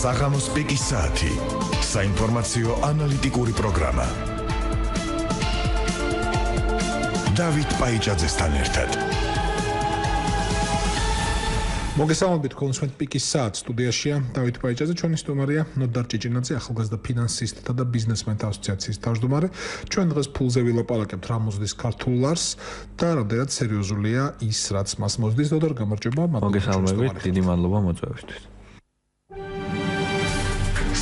საღამოს პიკის საათი. საინფორმაციო ანალიტიკური პროგრამა. დავით პაიჭაძესთან ერთად. მოგესალმებით კონსუმენტ პიკის საათს სტუდიაშია დავით პაიჭაძე, ჩვენი სტუმარია ნოდარ ჭიჭინაძე, ახალგაზრდა ფინანსისტთა და ბიზნესმენთა ასოციაციის თავმჯდომარე. ჩვენ დღეს ფულზე ვილაპარაკებთ რა მოძდის ქართულ ლარს და რამდენად სერიოზულია ის, რაც მას მოძდის. ნოდარ, გამარჯობა. მოგესალმებით, დიდი მადლობა მოწვევისთვის.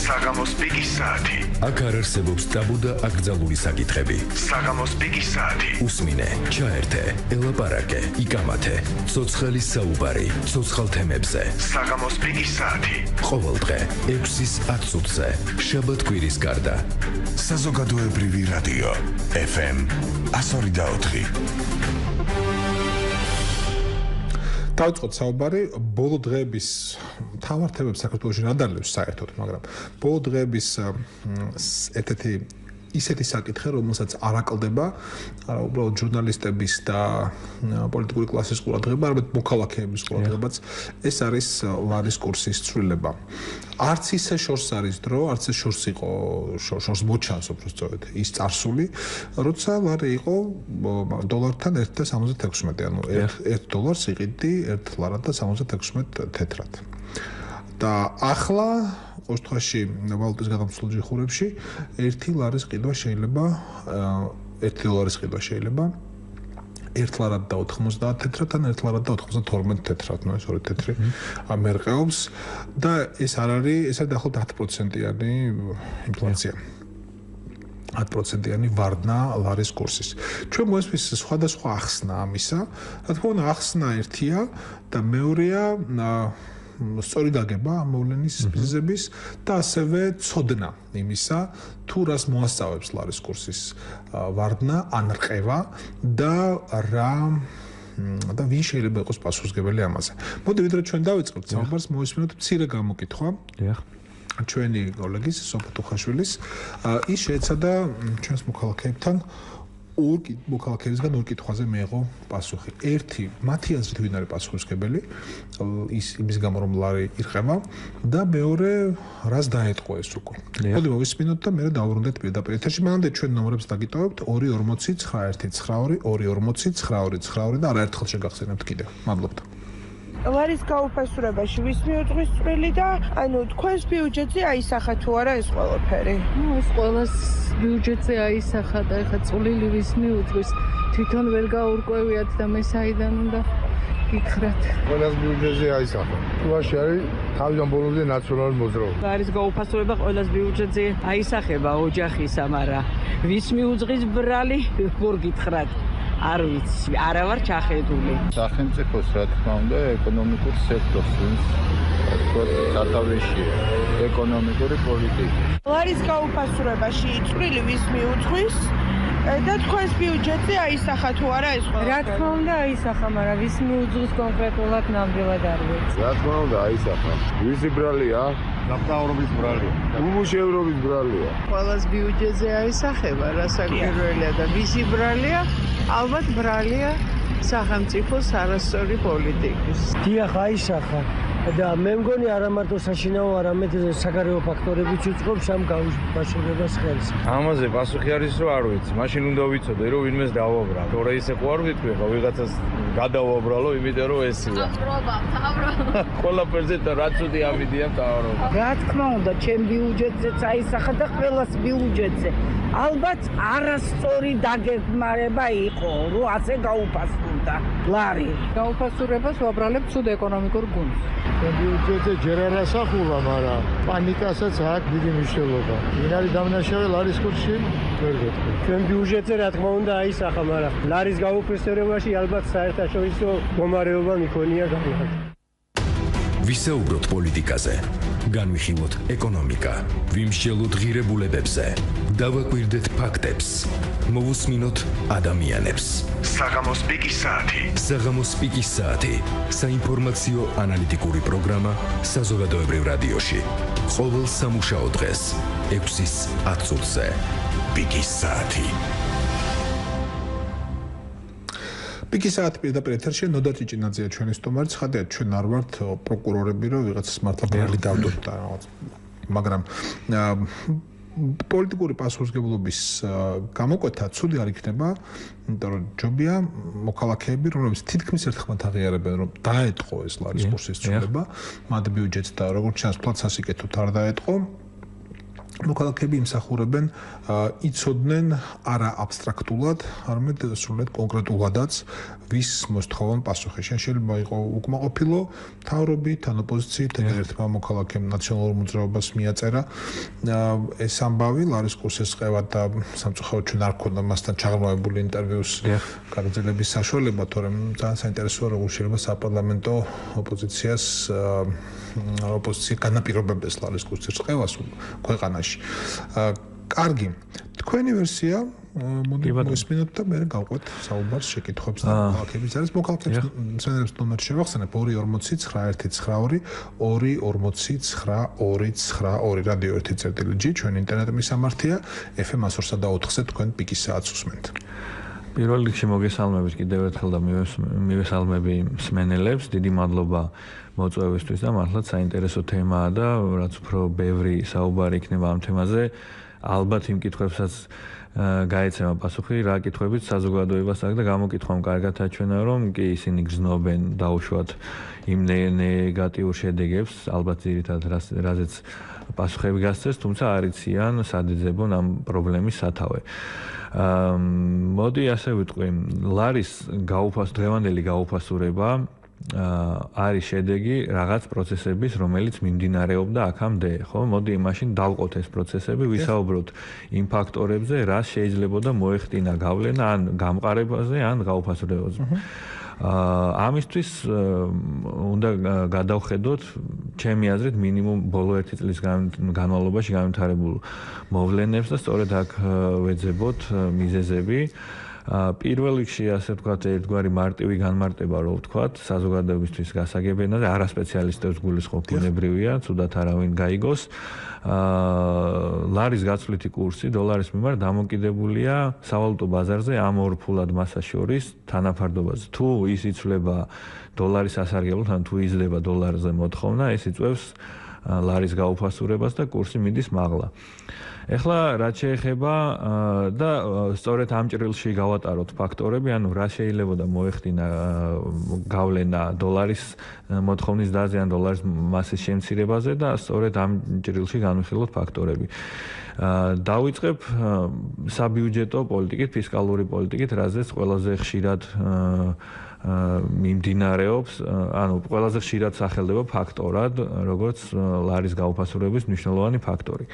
საღამოს პიკის საათი. აქ არ არსებობს ტაბუ და აკრძალული საკითხები. საღამოს პიკის საათი. უსმინე, ჩაერთე, ელაპარაკე, იკამათე. ცოცხალის საუბარი, ცოცხალ თემებზე. საღამოს პიკის საათი. ყოველდღე 6-ის 10 წუთზე. შაბათ-კვირის გარდა. საზოგადოებრივი რადიო FM 102.4. დავიწყოთ საუბარი ბოლო დღეების მთავარ თემებს საქართველოში რა დალევს საერთოდ, მაგრამ ბოლო დღეების ერთ-ერთი ისეთი საკითხი, რომელსაც არ აკლდება უბრალოდ ჟურნალისტების და პოლიტიკური კლასის ყურადღება, არამედ მოქალაქეების ყურადღებაც, ეს არის ლარის კურსის ცვლილება. არც ისე შორს არის დრო, არც ეს შორს იყო, შორს მოჩანს უბრალოდ ის წარსული, როცა ლარი იყო დოლართან 1.76, ანუ 1 დოლარს იყიდი 1 ლარად და 76 თეთრად. და ახლა ყოველთვის ვალუტის გადამცვლელ ჯიხურებში 1 ლარის ყიდვა შეიძლება 1 დოლარის ყიდვა შეიძლება 1 ლარად და 90 თეთრად ან 1 ლარად და 92 თეთრად, ნუ ეს ორი თეთრი მერყეობს და ეს არ არის, ეს არის დაახლოებით 10%-იანი ინფლაცია. 10%-იანი ვარდნა ლარის კურსის. ჩვენ მოესმის სხვადასხვა ახსნა ამისა, რა თქმა უნდა ახსნა ერთია და მეორეა სწორი დაგება მოვლენის მიზეზების და ასევე ცოდნა იმისა, თუ რას მოასწავებს ლარის კურსის ვარდნა ან რყევა და ვინ შეიძლება იყოს პასუხისმგებელი ამაზე. მოდი ვიდრე ჩვენ დავიწყებთ საუბარს, მოვისმინოთ მცირე გამოკითხვა. ჩვენი კოლეგის სოფო თუხაშვილის ის შეეცადა ჩვენს მოქალაქეებთან მოქალაქეებისგან ორ კითხვაზე მიიღო პასუხი. ერთი, მათი აზრით ვინ არის პასუხისმგებელი იმის გამო რომ ლარი ირყევა და მეორე, რას დაეტყო ეს უკვე. მოდი მოვისმინოთ და მე დავუბრუნდეთ პირდაპირ ეთერში. მანამდე ჩვენ ნომრებს დაგიტოვებთ 240-91-92-92 და არაერთხელ შეგახსენებთ კიდევ. მადლობთ. ლარის გაუფასურებაში ვის მიუძღვის წვლილი და ანუ თქვენს ბიუჯეტზე აისახა თუ არა ეს ყველაფერი? ეს ყველას ბიუჯეტზე აისახა და ეხა წვლილი ვის მიუძღვის თვითონ ვერ გაურკვევიათ და მე საიდან უნდა გითხრათ. ყველას ბიუჯეტზე აისახა. თუაში არის თავიდან ბოლომდე ნაციონალური მოძრაობა. ლარის გაუფასურება ყველას ბიუჯეტზე აისახება ოჯახისა, მაგრამ ვის მიუძღვის ბრალი როგორ გითხრათ? არ ვიცი, არა ვარ ჩახედული. სახელმწიფოს რა თქმა უნდა ეკონომიკურ სექტორს სათავეში ეკონომიკური პოლიტიკა. ლარის გაუფასურებაში წვლილი ვის მიუძღვის და თქვენს ბიუჯეტზე აისახა თუ არა ეს ყველაფერი? რა თქმა უნდა აისახა, მაგრამ ვის მიუძღვის კონკრეტულად ნამდვილად არ ვიცი. რა თქმა უნდა აისახა. ვისი ბრალია? ნაფტაურობის ბრალია. უმუშევრობის ბრალია. ყველას ბიუჯეტზე აისახება, რასაკვირველია და ვისი ბრალია? ალბათ ბრალია სახელმწიფოს არასწორი პოლიტიკის. დიახ, აისახა და მე მგონი არა მარტო საშინაო, არამედ საგარეო ფაქტორებიც უწყობს ამ გაუფასურებას ხელს. ამაზე პასუხი არის რომ არ ვიცი. მაშინ უნდა ვიცოდე რომ ვინმეს დავაბრალო. თორე ისე ყო არ ვიტყვი, ხო ვიღაცას გადავაბრალო, იმიტომ რომ ესია. მთავრობა. ყველაფერზე რაც უთი ამიდია მთავრობა. რა თქმა უნდა, ჩემ ბიუჯეტზეც აისახა და ყველას ბიუჯეტზე. ალბათ არასწორი დაგეგმარება იყო, რომ ასე გაუფასურდა ლარი. გაუფასურებას ვაბრალებ ცუდ ეკონომიკურ გუნდს. ბიუჯეტზე ჯერ არ ასახულა, მაგრამ პანიკასაც აქვს დიდი მნიშვნელობა. ვინ არის დამნაშავე ლარის კურსში? ვერ გეტყვი. ჩვენ ბიუჯეტზე რა თქმა უნდა აისახა, მაგრამ ლარის გაუფასურებაში ალბათ საერთაშორისო მდგომარეობა მიქონია გამიხატ. ვისაუბროთ პოლიტიკაზე, განვიხილოთ ეკონომიკა, ვიმსჯელოთ ღირებულებებზე, დავაკვირდეთ ფაქტებს, მოვუსმინოთ ადამიანებს. საღამოს პიკის საათი. საღამოს პიკის საათი. საინფორმაციო ანალიტიკური პროგრამა საზოგადოებრივ რადიოში. ყოველ სამუშაო დღეს 6-ის 10 წუთზე. პიკის საათი. პიკის საათი პირდაპირ ეთერში ნოდარ ჭიჭინაძეა ჩვენი სტუმარი. ცხადია, ჩვენ არ ვართ პროკურორები, რომ ვიღაცას მართლა ბერლი დავდოთ და რაღაც. მაგრამ პოლიტიკური პასუხისმგებლობის გამოკვეთა ცუდი არ იქნება, იმიტომ რომ ჯობია მოქალაქეები, რომლებიც თითქმის ერთხმად აღიარებენ, რომ დაეტყო ეს ლარის კურსის ცვლილება, მათ ბიუჯეტს და როგორც ჩანს, თვალ სასიკეთოდ არ დაეტყო. მოქალაქეები იმსახურებენ, იცოდნენ არა აბსტრაქტულად, არამედ სრულად კონკრეტულადაც ვის მოსთხოვან პასუხი. შეიძლება იყოს უკმაყოფილო თავრობით, ან ოპოზიციით, ერთმა მოქალაქემ ნაციონალურ მოძრაობას მიაწერა ეს ამბავი, ლარის კურსის ყევა და სამწუხაროდ ჩვენ არ გქონდა მასთან ჩაღრმავებული ინტერვიუს გაგრძელების საშუალება, თორემ ძალიან საინტერესოა, როგორ შეიძლება საპარლამენტო ოპოზიციას ოპოზიცია განაპირობებს ლარის კურსის ყევას ქვეყანაში. კარგი, თქვენი ვერსია მოდი მოსმინოთ და მე გავყვეთ საუბარს შეკითხვებს და მოქალაქეების არის მოქალაქეებს მცენარებს ნომერი შევახსენებ 2491292 2492292 რადიო 1.g ჩვენ ინტერნეტ მისამართია FM 104-სა და 4-ზე თქვენ პიკის საათს უსმენთ. პირველ რიგში მოგესალმებით კიდევ ერთხელ და მივესალმები მსმენელებს. დიდი მადლობა მოწვევისთვის და მართლაც საინტერესო თემაა და რაც უფრო ბევრი საუბარი იქნება ამ თემაზე, ალბათ იმ კითხვებსაც გაეცემა პასუხი, რა კითხვებით საზოგადოებას აქვს და გამოკითხვამ კარგად აჩვენა, რომ კი ისინი გრძნობენ დაუშვათ იმ ნეგატიურ შედეგებს, ალბათ ძირითადად რაზეც პასუხები გასცეს, თუმცა არ იციან სად იძებონ ამ პრობლემის სათავე. მოდი ასე ვიტყვი, ლარის დღევანდელი გაუფასურება არის შედეგი რაღაც პროცესების, რომელიც მიმდინარეობდა აქამდე, ხო? მოდი მაშინ დავყოთ ეს პროცესები, ვისაუბროთ იმ ფაქტორებზე, რაც შეიძლება მოეხდინა გავლენა ან გამყარებაზე, ან გაუფასურებაზე. ამისთვის უნდა გადავხედოთ, ჩემი აზრით, მინიმუმ ბოლო 1 წლის განმავლობაში განვითარებულ მოვლენებს და სწორედ აქ ვეძებოთ მიზეზები. პირველ რიგში ასე ვთქვათ, ერთგვარი მარტივი განმარტება, რო ვთქვათ, საზოგადოებისთვის გასაგებია, არასპეციალისტებს გულისხმობ, ბუნებრივია, ცუდად არავინ გაიგოს. ლარის გაცვლითი კურსი დოლარის მიმართ დამოკიდებულია სავალუტო ბაზარზე ამ ორ ფულად მასას შორის თანაფარდობაზე. თუ ის იცვლება დოლარის სასარგებლოდ, ან თუ იზრდება დოლარზე მოთხოვნა, ეს იწვევს ლარის გაუფასურებას და კურსი მიდის მაღლა. ეხლა რაც შეეხება და სწორედ ამ ჭრილში გავატაროთ ფაქტორები, ანუ რა შეიძლება და მოეხდინა გავლენა დოლარის მოთხოვნის დაზე ან დოლარის მასის შემცირებაზე და სწორედ ამ ჭრილში განვიხილოთ ფაქტორები. დავიწყებ საბიუჯეტო პოლიტიკით, ფისკალური პოლიტიკით, რაზეც ყველაზე ხშირად მიმდინარეობს, ანუ ყველაზე ხშირად სახელდება ფაქტორად, როგორც ლარის გაუფასურების მნიშვნელოვანი ფაქტორი.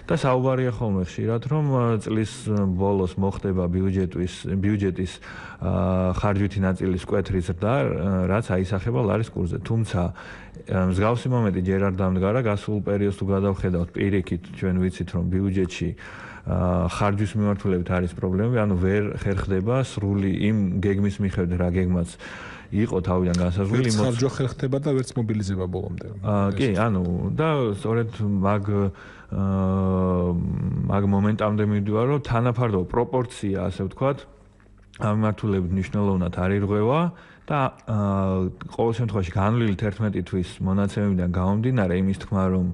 და საუბარია ხოლმე ხშირად, რომ წლის ბოლოს მოხდება ბიუჯეტის ხარჯვითი ნაწილის მკვეთრი ზრდა, რაც აისახება ლარის კურსზე. თუმცა მსგავსი მომენტი ჯერ არ დამდგარა, გასულ პერიოდს თუ გადავხედავთ პირიქით, ჩვენ ვიცით, რომ ბიუჯეტში ხარჯვის მიმართულებით არის პრობლემები, ანუ ვერ ხერხდება სრული იმ გეგმის მიხედვით, რა გეგმაც იყო თავიდან განსაზღვრული. ხარჯვა ხერხდება და ვერც მობილიზება ბოლომდე. კი, ანუ და სწორედ მაგ მომენტამდე მივდივარ, რომ თანაფარდო პროპორცია, ასე ვთქვათ, ამ მიმართულებით მნიშვნელოვნად არ ირღვევა და ყოველ შემთხვევაში განვლილი 11 თვის მონაცემებიდან გამომდინარე იმის თქმა, რომ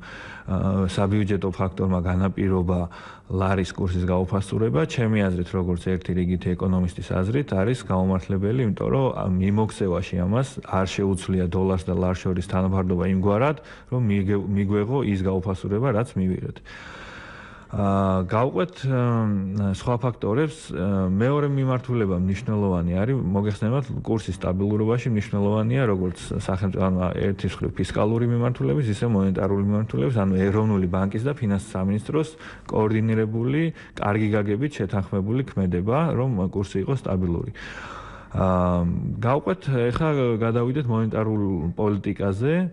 საბიუჯეტო ფაქტორმა განაპირობა ლარის კურსის გაუფასურება, ჩემი აზრით, როგორც ერთი რიგითი ეკონომისტის აზრით, არის გაუმართლებელი, იმიტომ რომ მიმოქცევაში ამას არ შეუძლია დოლარს და ლარს შორის თანაფარდობა იმგვარად, რომ მიგვეღო ის გაუფასურება, რაც მივიღეთ. გავყვეთ სხვა ფაქტორებს. მეორე მიმართულება მნიშვნელოვანი არის, მოგეხსენებათ, კურსის სტაბილურობაში მნიშვნელოვანია როგორც სახელმწიფო ერთის მხრივ ფისკალური მიმართულების, ისე მონეტარული მიმართულების, ანუ ეროვნული ბანკის და ფინანსის სამინისტროს კოორდინირებული, კარგი გაგებით შეთანხმებული ქმედება, რომ კურსი იყოს სტაბილური. გავყვეთ, ეხლა გადავიდეთ მონეტარულ პოლიტიკაზე.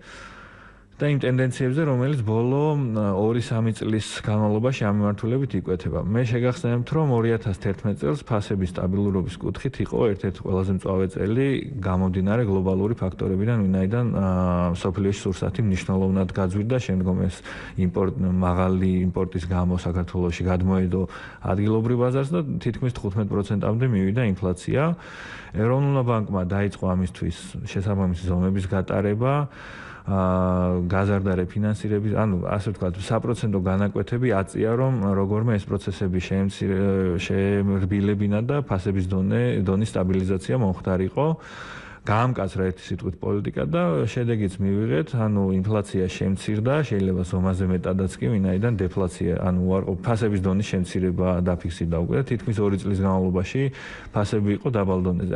და იმ ტენდენციებზე, რომელიც ბოლო 2-3 წლის განმავლობაში ამ მიმართულებით იკვეთება. მე შეგახსენებთ, რომ 2011 წელს ფასების სტაბილურობის კუთხით იყო ერთ-ერთი ყველაზე მწვავე წელი გამომდინარე გლობალური ფაქტორებიდან, ვინაიდან სოფლიოში სურსათი მნიშვნელოვნად გაძვირდა, შემდგომ ეს მაღალი იმპორტის გამო საქართველოში გადმოედო ადგილობრივ ბაზარს და თითქმის 15%-მდე მივიდა ინფლაცია. ეროვნულმა ბანკმა დაიწყო ამისთვის შესაბამისი ზომების გატარება. გაზარდა რეფინანსირების, ასე ვთქვათ, საპროცენტო განაკვეთები აწია, რომ როგორმე ეს პროცესები შეემრბილებინა და ფასების დონის სტაბილიზაცია მომხდარიყო. გაამკაცრა ერთი სიტყვით პოლიტიკა და შედეგიც მივიღეთ, ინფლაცია შემცირდა, შეიძლება ზომაზე მეტადაც კი, ვინაიდან დეფლაცია, ფასების დონის შემცირება დაფიქსირდა უკვე და თითქმის 2 წლის განმავლობაში ფასები იყო დაბალ დონეზე.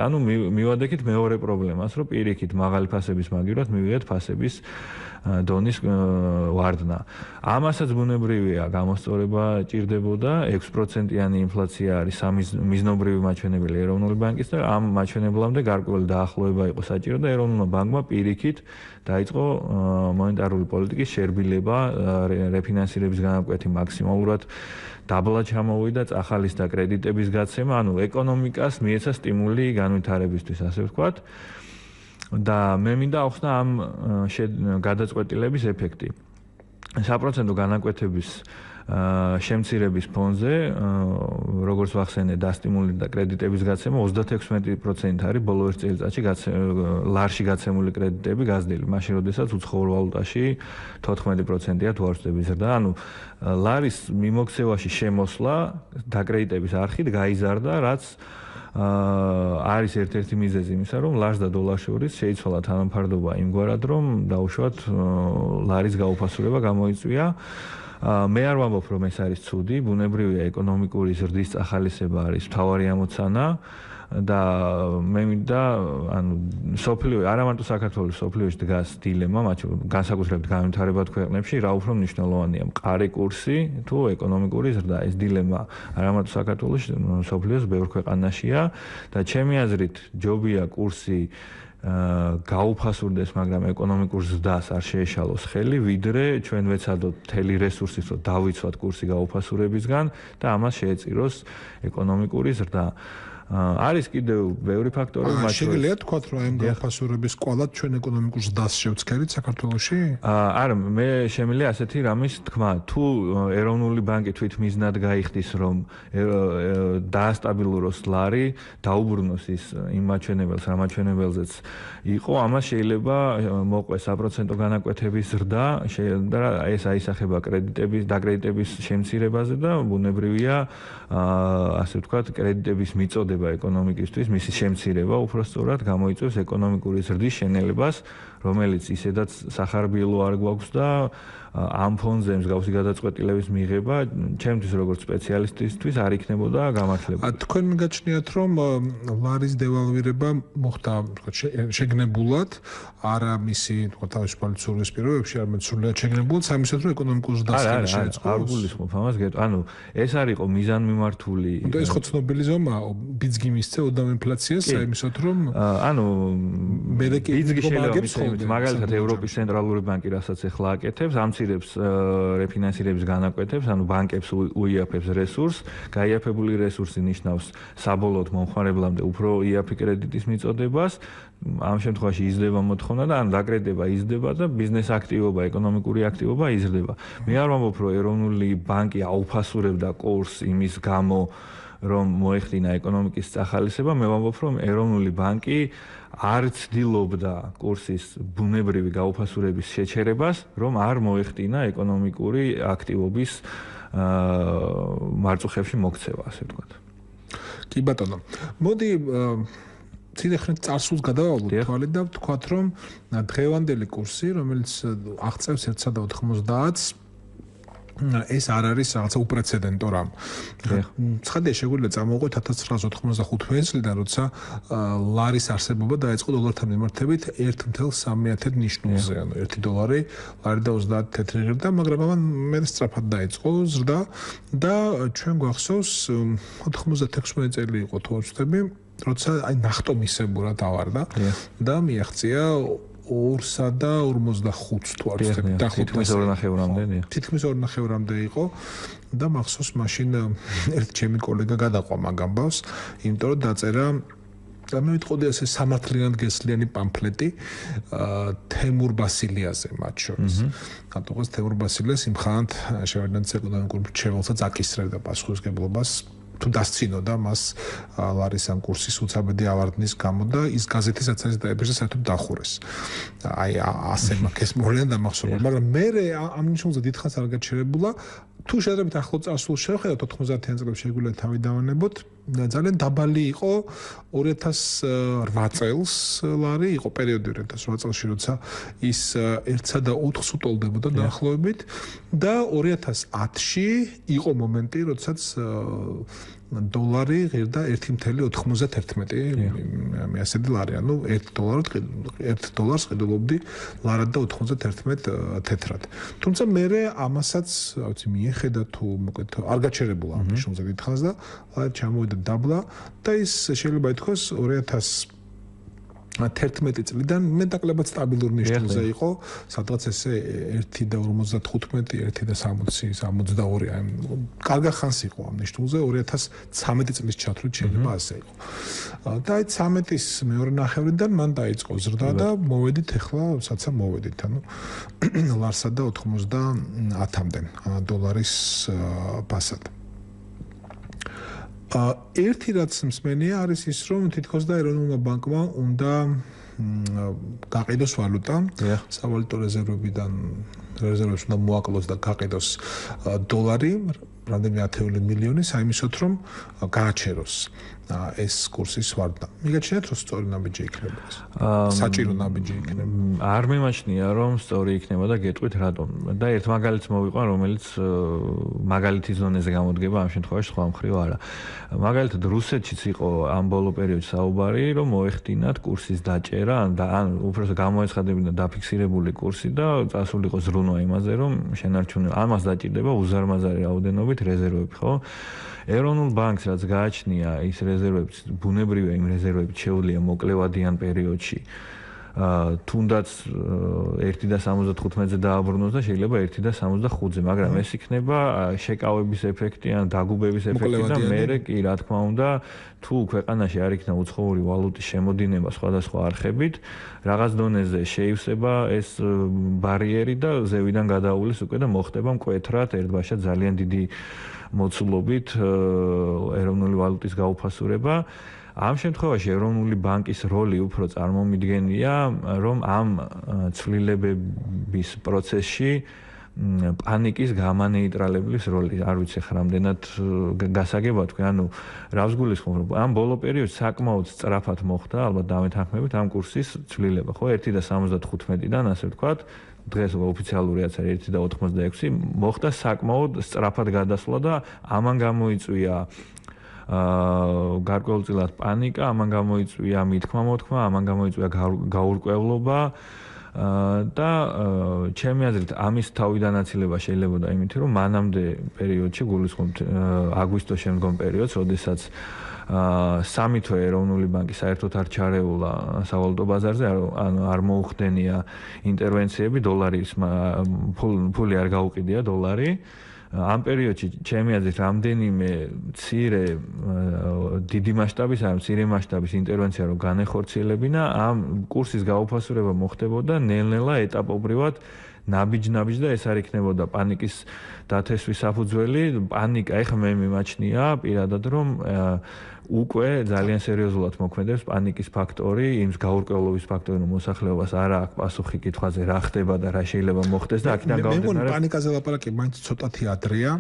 მივადექით მეორე პრობლემას, რომ პირიქით მაღალი ფასების მაგივრად მივიღეთ ფასების დონის ვარდნა. ამასაც ბუნებრივია გამოსწორება ჭირდებოდა, 6%-იანი ინფლაცია არის მიზნობრივი მაჩვენებელი ეროვნული ბანკის და ამ მაჩვენებლამდე გარკვეული დაახლოება იყო საჭირო და ეროვნულმა ბანკმა პირიქით დაიწყო მონეტარული პოლიტიკის შერბილება, რეფინანსირების განაკვეთი მაქსიმალურად დაბლა ჩამოვიდა, წახალის და კრედიტების გაცემა, ეკონომიკას მიეცა სტიმული განვითარებისთვის, ასე ვთქვათ. და მე მინდა ახსნა ამ გადაწყვეტილების ეფექტი. საპროცენტო განაკვეთების შემცირების ფონზე, როგორც ვახსენე, დასტიმულირდა კრედიტების გაცემა 36% არის ბოლო 1 წელიწადში ლარში გაცემული კრედიტები გაზრდილი, მაშინ როდესაც უცხოურ ვალუტაში 14%-ია თუ არ ვწდები ზრდა. ლარის მიმოქცევაში შემოსვლა დაკრედიტების არხით გაიზარდა, რაც არის ერთ-ერთი მიზეზი იმისა, რომ ლარს და დოლარს შორის შეიცვალა თანამფარდობა იმგვარად, რომ დაუშვათ ლარის გაუფასურება გამოიწვია. მე არ ვამბობ, რომ ეს არის ცუდი, ბუნებრივია ეკონომიკური ზრდის წახალისება არის მთავარი ამოცანა და მე მინდა, სოფლიო, არა მარტო საქართველოს, სოფლიოში დგას დილემა, განსაკუთრებით განვითარებად ქვეყნებში, რა უფრო მნიშვნელოვანია, მყარი კურსი თუ ეკონომიკური ზრდა. ეს დილემა არა მარტო საქართველოში, სოფლიოს ბევრ ქვეყანაშია და ჩემი აზრით ჯობია კურსი გაუფასურდეს, მაგრამ ეკონომიკურ ზრდას არ შეეშალოს ხელი, ვიდრე ჩვენ ვეცადოთ მთელი რესურსის, რომ დავიცვათ კურსი გაუფასურებისგან და ამას შეეწიროს ეკონომიკური ზრდა. არის კიდევ ბევრი ფაქტორი, მაგრამ შეგიძლია თქვათ, რომ ამ გაუფასურების კვალად ჩვენ ეკონომიკურ ზრდას შევცქერით საქართველოში? არა, მე შემიძლია ასეთი რამის თქმა, თუ ეროვნული ბანკი თვით მიზნად გაიხდის, რომ დაასტაბილუროს ლარი, დაუბრუნოს ის იმ მაჩვენებელს, რა მაჩვენებელზეც იყო, ამას შეიძლება მოყვეს საპროცენტო განაკვეთების ზრდა და ეს აისახება დაკრედიტების შემცირებაზე და ბუნებრივია, ასე ვთქვათ, კრედიტების მიწოდება ეკონომიკისთვის, მისი შემცირება უпростоრად გამოიწვევს ეკონომიკური ზრდის შენელებას, რომელიც ისედაც სახარბიელო არ გვაქვს და ამ ფონზე მსგავსი გადაწყვეტილების მიღება ჩემთვის როგორც სპეციალისტისთვის არ იქნებოდა გამართლებული. თქვენ მიგაჩნიათ, რომ ლარის დევალვირება მოხდა შეგნებულად, არა მისი თავისუფალი ცურვის პირობებში, არამედ სრულიად შეგნებულად, სამისად რომ ეკონომიკურ ზრდას შეეწყოს. არ გულისხმობ ამას, ეს არ იყო მიზანმიმართული. ეს ხო ცნობილი ზომაა, ბიძგი მისცეოდა ინფლაციას, სამისად რომ ბიძგი შეიძლება მაგალითად ევროპის ცენტრალური ბანკი რასაც ახლა აკეთებს, ამცირებს რეფინანსირების განაკვეთებს, ბანკებს უიაფებს რესურსს, გაიაფებული რესურსი ნიშნავს საბოლოოდ მომხმარებლამდე უფრო იაფი კრედიტის მიწოდებას, ამ შემთხვევაში იზრდება მოთხოვნა და დაკრედიტება იზრდება და ბიზნეს აქტივობა, ეკონომიკური აქტივობა იზრდება. მე არ ვამბობ, რომ ეროვნული ბანკი აუფასურებდა კურსს იმის გამო, რომ მოეხდინა ეკონომიკის წახალისება, მე ვამბობ, რომ ეროვნული ბანკი არ ცდილობდა კურსის ბუნებრივი გაუფასურების შეჩერებას, რომ არ მოეხდინა ეკონომიკური აქტივობის მარწუხებში მოქცევა, ასე ვთქვათ. კი ბატონო. მოდი ციხეხრით წარსულს გადავავლოთ თვალით და ვთქვათ, რომ დღევანდელი კურსი, რომელიც აღწევს 1.90-ს ეს არ არის რაღაცა უპრეცედენტო რამ. ცხადია, შეგვიძლია წამოვყვეთ 1995 წლიდან, როცა ლარის არსებობა დაიწყო დოლართან მიმართებით 1.3 ნიშნულზე, ანუ 1 დოლარი, ლარი და 30 თეთრი ღირდა, მაგრამ ამან მე სწრაფად დაიწყო ზრდა და ჩვენ გვახსოვს 96 წელი იყო თუ არ ვცდები, როცა ნახტომისებურად ავარდა და მიაღწია 2-სა და 45-ს თუ არ ვცდები თითქმის 2.5-მდე. თითქმის 2.5-მდე იყო და მახსოვს მაშინ ერთ ჩემი კოლეგა გადაყვა მაგ ამბავს, იმიტომ რომ დაწერა და მე ვიტყოდი ასე სამართლიანად გესლიანი პამფლეტი თემურ ბასილიაზე მათ შორის. რატოღაც თემურ ბასილიას იმ ხანთ შევარდნაძის ეკონომიკურ მრჩეველსაც აკისრებდა პასუხისმგებლობას თუ დასცინოდა მას ლარისან კურსის უცაბედი ავარდნის გამო და ის გაზეთი რაც არის დაებეჭდა საერთოდ დახურეს. აი ასე მაგას მოვლენა დამახსოვრდა, მაგრამ მე ამ ნიშნულზე დიდხანს არ გაჩერებულა. თუ შედარებით ახლო წარსულს შევხედოთ 90-იან წლებში შეგვიძლია თავი დავანებოთ, ძალიან დაბალი იყო 2008 წელს ლარი იყო პერიოდი 2008 წელში როცა ის 1.4-ს უტოლდებოდა დაახლოებით და 2010-ში იყო მომენტი როდესაც დოლარი ღირდა 1.91 მე ასეთი ლარი, ანუ $1 ყიდულობდი ლარად და 91 თეთრად. თუმცა მე ამასაც, რა ვიცი, მიეხედა თუ მოკლედ არ გაჩერებულა ამ ნიშნულზე დიდხანს და ჩამოვიდა დაბლა და ის შეიძლება ითქვას 2011 წლიდან მეტაკლებად სტაბილურ ნიშნულზე იყო, სადღაც ესე 1.55, 1.60, 62, კარგა ხანს იყო ამ ნიშნულზე 2013 წლის ჩათვლით შეიძლება ასე იყო. და აი 13-ის მეორე ნახევრიდან მან დაიწყო ზრდა და მოვედით ახლა, საცა მოვედით, ანუ ლარსა და 90-მდე დოლარის ფასად. ერთი რაც მსმენია არის ის, რომ თითქოს და ეროვნულმა ბანკმა უნდა გაყიდოს ვალუტა, სავალუტო რეზერვებიდან რეზერვებს უნდა მოაკლოს და გაყიდოს დოლარი, რამდენიმე ათეული მილიონი, საიმისოთ რომ გააჩეროს ეს კურსის ვარდნა. მიგაჩნიათ რომ სწორი ნაბიჯი იქნება ეს? საჭირო ნაბიჯი იქნება? არ მიმაჩნია რომ სწორი იქნება და გეტყვით რატომ. და ერთ მაგალითს მოვიყვან, რომელიც მაგალითის ზონეზე გამოდგება ამ შემთხვევაში სხვა მხრივ არა. მაგალითად რუსეთშიც იყო ამ ბოლო პერიოდში საუბარი, რომ მოეხდინათ კურსის დაჭერა, ან უბრალოდ გამოეცხადებინა დაფიქსირებული კურსი და წასულიყო ზრუნვა იმაზე, რომ შენარჩუნება ამას დაჭირდება უზარმაზარი რაოდენობით რეზერვები, ხო? ეროვნულ ბანკს რაც გააჩნია ის რეზერვები, ბუნებრივია იმ რეზერვებით შეუძლია მოკლევადიან პერიოდში თუნდაც 1.75-ზე დააბრუნოს და შეიძლება 1.65-ზე, მაგრამ ეს იქნება შეკავების ეფექტი ან დაგუბების ეფექტი და მერე კი რა თქმა უნდა თუ ქვეყანაში არ იქნა უცხოური ვალუტის შემოდინება სხვადასხვა არხებით, რაღაც დონეზე შეივსება ეს ბარიერი და ზევიდან გადაუვლის უკვე და მოხდება მკვეთრად ერთბაშად ძალიან დიდი მოცულობით ეროვნული ვალუტის გაუფასურება. ამ შემთხვევაში ეროვნული ბანკის როლი უფრო წარმომიდგენია, რომ ამ ცვლილებების პროცესში პანიკის გამანეიტრალებლის როლი, არ ვიცი ხა რამდენად გასაგებია თქვენ, ანუ რა ვსგულისხმობ, რომ ამ ბოლო პერიოდში საკმაოდ სწრაფად მოხდა, ალბათ დამეთანხმებით ამ კურსის ცვლილება, ხო, 1.75-დან ასე ვთქვათ, დღეს ოფიციალურიაც არის 1.86, მოხდა საკმაოდ სწრაფად გადასვლა და ამან გამოიწვია გარკვეულწილად პანიკა, ამან გამოიწვია მithქმა-მოთქმა, ამან გამოიწვია გაურკვევლობა და ჩემი აზრით ამის თავიდანაცილება შეიძლებოდა იმით, რომ მანამდე პერიოდში გულისხმობთ აგვისტოს შემდგომ პერიოდს, როდესაც სამი თვე ეროვნული ბანკი საერთოდ არ ჩარეულა სავალუტო ბაზარზე, ანუ არ მოუხდენია ინტერვენციები, დოლარის ფული არ გაუყიდია დოლარი. ამ პერიოდში ჩემი აზრით რამდენიმე მცირე დიდი მასშტაბის, ან მცირე მასშტაბის ინტერვენცია რომ განეხორციელებინა, ამ კურსის გაუფასურება მოხდებოდა ნელ-ნელა ეტაპობრივად ნაბიჯ და ეს არ იქნებოდა პანიკის დათესვის საფუძველი. პანიკა ეხლა მე მიმაჩნია პირადად რომ უკვე ძალიან სერიოზულად მოქმედებს პანიკის ფაქტორი, იმ გაურკვევლობის ფაქტორი, რომ მოსახლეობას არ აქვს პასუხი კითხვაზე რა ხდება და რა შეიძლება მოხდეს და აქედან გამომდინარე. მე მგონი პანიკაზე ლაპარაკი მაინც ცოტათი ადრეა,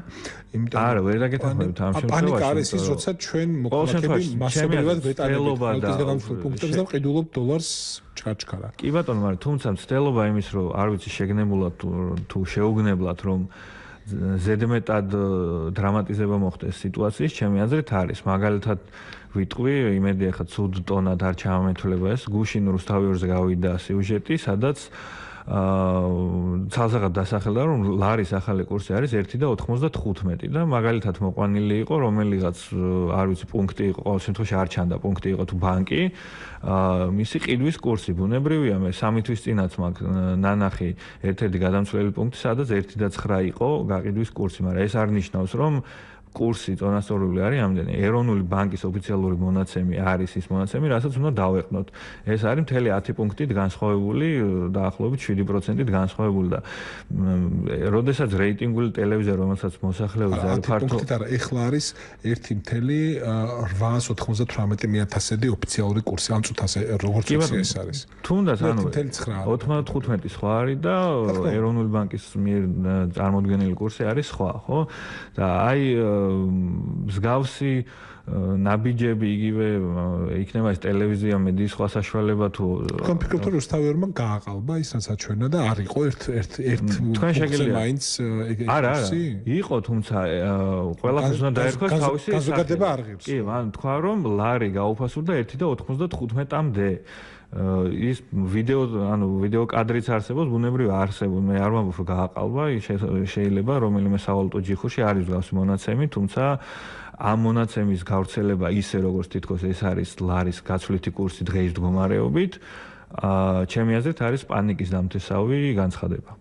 იმიტომ რომ არა, ვერ დაგეთანხმებით ამ შემთხვევაში. პანიკა არის ის, როცა ჩვენ მოქალაქეები მასობრივად ვეტარებით პუნქტებს და ყიდულობთ დოლარს ჩქარჩქარა. კი ბატონო, მაგრამ თუმცა მცდელობა იმის, რომ არ ვიცი შეგნებულად თუ შეუგნებლად რომ ზედმეტად დრამატიზება მოხდეს სიტუაციის, ჩემი აზრით არის. მაგალითად ვიტყვი, იმედი ახლა ცუდ ტონად არ ჩამამეთვლება ეს, გუშინ რუსთავიორზე გავიდა სიუჟეტი, სადაც ცალსაღად დასახელდა, რომ ლარის ახალი კურსი არის 1.95 და მაგალითად მოყვანილი იყო რომელიღაც არ ვიცი პუნქტი იყო, ყოველ შემთხვევაში არ ჩანდა პუნქტი იყო თუ ბანკი, მისი ყიდვის კურსი ბუნებრივია მე 3 თვის წინაც მაქვს ნანახი ერთ-ერთი გადამცვლელი პუნქტი, სადაც 1.9 იყო გაყიდვის კურსი, მაგრამ ეს არ ნიშნავს, რომ კურსი წონასწორული არის ამდენი. ეროვნული ბანკის ოფიციალური მონაცემი არის ის მონაცემი, რასაც უნდა დავეყნოთ. ეს არის მთელი 10 პუნქტით განსხვავებული, დაახლოებით 7%-ით განსხვავებული და როდესაც რეიტინგული ტელევიზია, რომელსაც მოსახლეობის არის ფართო 10 პუნქტით არა, ეხლა არის 1.898 ოფიციალური კურსი, ამ წუთას როგორც ეს არის. თუნდაც ანუ 95 სხვა არის და ეროვნული ბანკის მიერ წარმოდგენილი კურსი არის სხვა, ხო? და აი მსგავსი ნაბიჯები იგივე იქნება ეს ტელევიზია, მედიის სხვა საშუალება თუ კომპიუტერში რუსთავიერმა გააყალბა ის რაც აჩვენა და არ იყო ერთ თქვენ შეგიძლია მაინც არა იყო თუმცა ყველაფერს უნდა დაერქვას თავისი გაზოგადება არ ღირს კი მან თქვა რომ ლარი გაუფასურდა 1.95-მდე ის ვიდეო კადრიც არსებობს, ბუნებრივია არსებობს. მე არ ვამბობ, რომ გააყალბა, შეიძლება რომელიმე სავალუტო ჯიხუში არის მსგავსი მონაცემი, თუმცა ამ მონაცემის გავრცელება ისე როგორც თითქოს ეს არის ლარის გაცვლითი კურსი დღეის მდგომარეობით, ჩემი აზრით არის პანიკის დამთესავი განცხადება.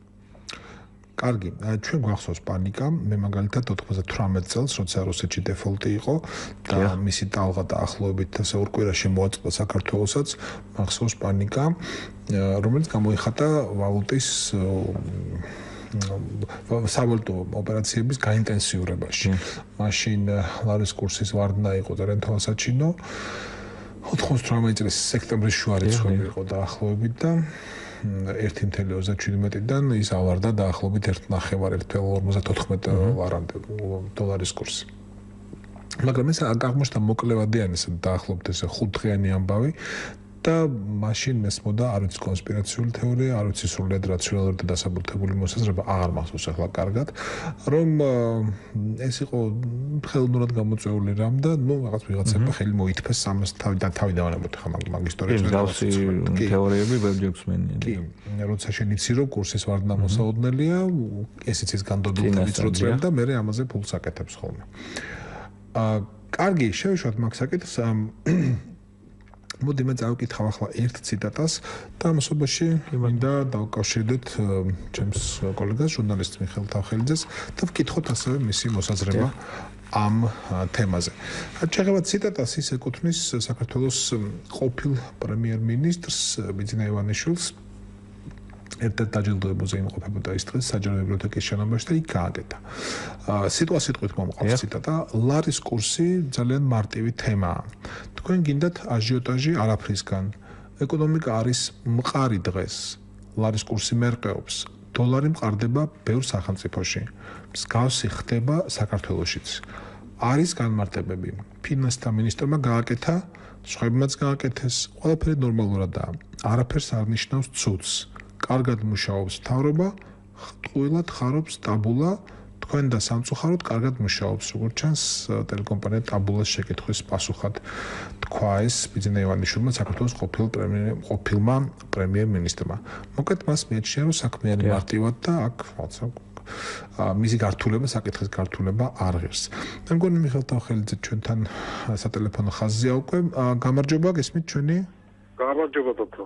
კარგი, ჩვენ გვახსოვს პანიკა, მე მაგალითად 98 წელს, როცა რუსეთში დეფოლტი იყო და მისი ტალღა დაახლოებით ასე ორ კვირაში მოაწყდა საქართველოსაც, მახსოვს პანიკა, რომელიც გამოიხატა ვალუტის სავალუტო ოპერაციების გაინტენსიურებაში. მაშინ ლარის კურსის ვარდნა იყო ძალიან თვალსაჩინო. 98 წლის სექტემბრის შუა რიცხვები იყო დაახლოებით და 1.37-დან ის ავარდა დაახლოებით 1.9-1.54 დოლარის კურსი. მაგრამ ეს აღმოჩნდა მოკლევადიანი დაახლოებით ესე 5 დღიანი ამბავი და მაშინ მესმოდა არ ვიცი კონსპირაციული თეორია, არ ვიცი სრულად რაციონალური და დასაბუთებული მოსაზრება, აღარ მახსოვს ახლა კარგად, რომ ეს იყო ხელოვნურად გამოწვეული რამ და ნუ რაღაც ვიღაცებმა ხელი მოითფეს ამას თავი დავანებოთ ხა მაგ ისტორიას მსგავსი თეორიები ბევრჯერ გვსმენია. კი, როცა შენ იცი რომ კურსის ვარდნა მოსაოდნელია, ესეც ის განდობილთა ვიწრო წრემ და მე ამაზე ფულს აკეთებს ხოლმე. კარგი, შევიშვათ მაგ საკითხს. მოდი მე წავიკითხავ ახლა ერთ ციტატას და ამასობაში მინდა დავკავშირდეთ ჩემს კოლეგას ჟურნალისტ მიხეილ თავხელიძეს და ვკითხოთ ასევე მისი მოსაზრება ამ თემაზე. შეღება ციტატას ის ეკუთვნის საქართველოს ყოფილ პრემიერ-მინისტრს ბიძინა ივანიშვილს ერთ-ერთ დაჯილდოებაზე იმყოფებოდა ის დღეს საჯარო ბიბლიოთეკის შენობაში და იქ გააკეთა. სიტყვასიტყვით მომყავს ციტატა, ლარის კურსი ძალიან მარტივი თემაა. თქვენ გინდათ აჟიოტაჟი არაფრისგან. ეკონომიკა არის მყარი დღეს. ლარის კურსი მერყეობს. დოლარი მყარდება ბევრ სახელმწიფოში. მსგავსი ხდება საქართველოშიც. არის განმარტებები. ფინანსთა მინისტრმა გააკეთა, სხვებმაც გააკეთეს. ყველაფერი ნორმალურადაა. არაფერს არ ნიშნავს ცუდს. კარგად მუშაობს მთავრობა, ტყუილად ხარობს ტაბულა, თქვენ და სამწუხაროდ კარგად მუშაობს, როგორც ჩანს ტელეკომპანია ტაბულას შეკითხვის პასუხად. თქვა ეს ბიძინა ივანიშვილმა საქართველოს ყოფილმა პრემიერ-მინისტრმა. მოკლედ მას მიაჩნია, რომ საქმე არის მარტივად და აქ რაღაცა მისი გართულება, საკითხის გართულება არ ღირს. მე მგონი მიხეილ თავხელიძე ჩვენთან სატელეფონო ხაზზეა უკვე. გამარჯობა, გესმით ჩვენი? გამარჯობა დოქტორ.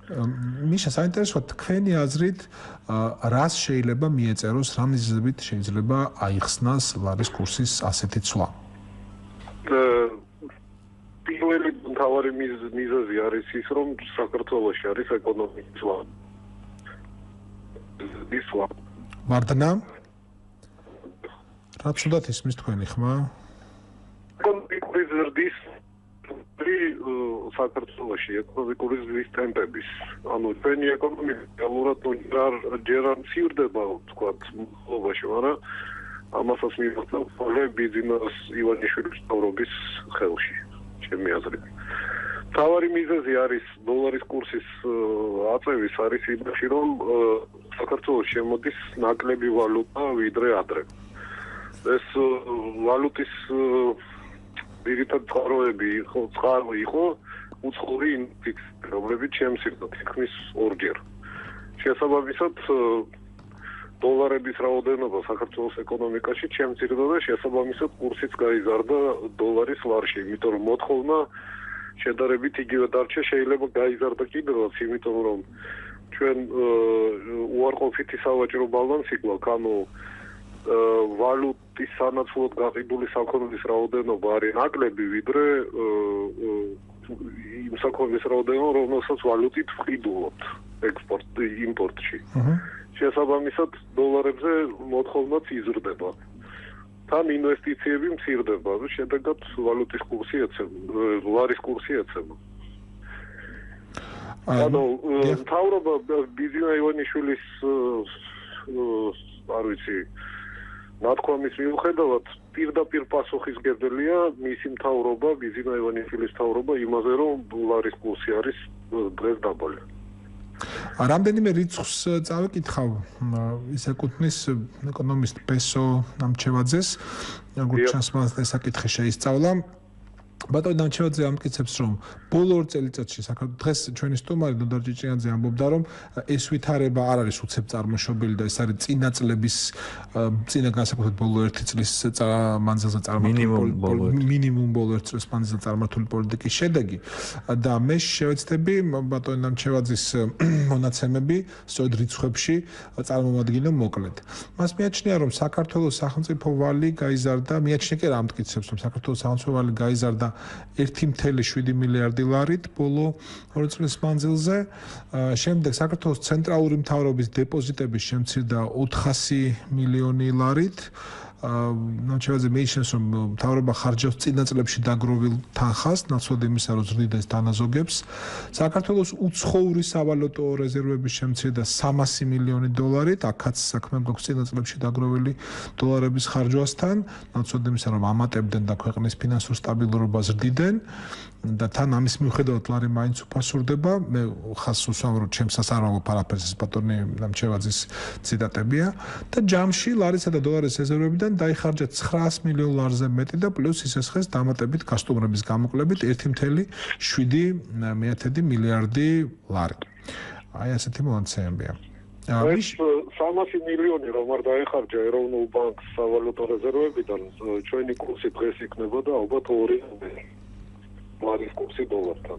მიშა, საინტერესოა თქვენი აზრით, რას შეიძლება მიეწეროს, რა მიზეზებით შეიძლება აიხსნას ლარის კურსის ასეთი ცვლა? პირველი მთავარი მიზეზი არის ის, რომ საქართველოში არის ეკონომიკის ცვლა. ვარდნა? რა თუნდაც ისმის თქვენი ხმა? ეკონომიკური ზრდის საქართველოში ეკონომიკური ზრდის ტემპების. ანუ ჩვენი ეკონომიკა რეალურად ჯერ არ მცირდება, ვთქვათ, მსოფლიოში, მაგრამ ამასაც მივხვდა ბიძინას ივანიშვილის მთავრობის ხელში, ჩემი აზრით. მთავარი მიზეზი არის დოლარის კურსის აწევის არის იმაში, რომ საქართველოს შემოდის ნაკლები ვალუტა ვიდრე ადრე. ეს ვალუტის ძირითად წყაროები იყო უცხოური ინვესტიციები, რომლებიც შემცირდა თითქმის ორჯერ. შესაბამისად დოლარების რაოდენობა საქართველოს ეკონომიკაში შემცირდა და შესაბამისად კურსიც გაიზარდა დოლარის ლარში, იმიტომ რომ მოთხოვნა შედარებით იგივე დარჩა, შეიძლება გაიზარდა კიდევაც, იმიტომ რომ ჩვენ უარყოფითი სავაჭრო ბალანსი გვაქვს, ანუ ვალუტის სანაცვლოდ გაყიდული საქონლის რაოდენობა არის ნაკლები, ვიდრე იმ საქონლის რაოდენობა, რომელსაც ვალუტით ვყიდულობთ იმპორტში. შესაბამისად დოლარებზე მოთხოვნაც იზრდება. თან ინვესტიციები მცირდება, შედეგად ვალუტის კურსი ეცემა, ლარის კურსი ეცემა. ანუ მთავრობა ბიზნეს ივანიშვილის არ ვიცი ნათქვამის მიუხედავად პირდაპირ პასუხისმგებელია მისი მთავრობა, ბიზნეს ივანიშვილის მთავრობა იმაზე, რომ ლარის კურსი არის დღეს დაბალი. რამდენიმე რიცხვს წავიკითხავ, ის ეკუთვნის ეკონომისტ ბესო ნამჩევაძეს, როგორც ჩანს მას ეს საკითხი შეისწავლა. ბატონი ნამჩევაძე ამტკიცებს, რომ ბოლო 2 წელიწადში საქართველოს დღეს ჩვენი სტუმარი ნოდარ ჭიჭიანძე ამბობდა, რომ ეს ვითარება არ არის უცებ წარმოშობილი და ეს არის წინა წლების წინა განსაკუთრებით ბოლო 1 წლის მანძილზე წარმართული მინიმუმ ბოლო 1 წლის მანძილზე წარმართული პოლიტიკის შედეგი და მე შევეცდები ბატონი ნამჩევაძის მონაცემები სწორედ რიცხვებში წარმოვადგინო მოკლედ. მას მიაჩნია, რომ საქართველოს სახელმწიფო ვალი გაიზარდა, მიაჩნია კი რა ამტკიცებს, რომ საქართველოს სახელმწიფო ვალი გაიზარდა 1.7 მილიარდი ლარით ბოლო 2 წლის მანძილზე. შემდეგ საქართველოს ცენტრალური მთავრობის დეპოზიტების შემცირდა 400 მილიონი ლარით. ნამჩევაძე მეიშნევს, რომ მთავრობა ხარჯავს წინა წლებში დაგროვილ თანხას, ნაცვლად იმისა, რომ ზრდიდეს დანაზოგებს. საქართველოს უცხოური სავალუტო რეზერვების შემცირდა 300 მილიონი დოლარით, აქაც საქმე გვაქვს წინა წლებში დაგროვილი დოლარების ხარჯვასთან, ნაცვლად იმისა, რომ ამატებდნენ და ქვეყნის ფინანსურ სტაბილურობას ზრდიდნენ და თან ამის მიუხედავად ლარი მაინც უფასურდება. მე ხას უსვამ, რომ ჩემსას არ ვამბობ არაფერს, ბატონი ნამჩევაძის ციტატებია და ჯამში ლარისა და დოლარის რეზერვებიდან დაიხარჯა 900 მილიონ ლარზე მეტი და პლუს ისესხეს დამატებით გასტუმრების გამოკლებით 1.7 მილიარდი ლარი. აი ასეთი მონაცემებია. ეს 300 მილიონი რომ არ დაეხარჯა ეროვნულ ბანკს სავალუტო რეზერვებიდან, ჩვენი კურსი დღეს იქნებოდა ალბათ 2 ლარის კურსი დოლართან.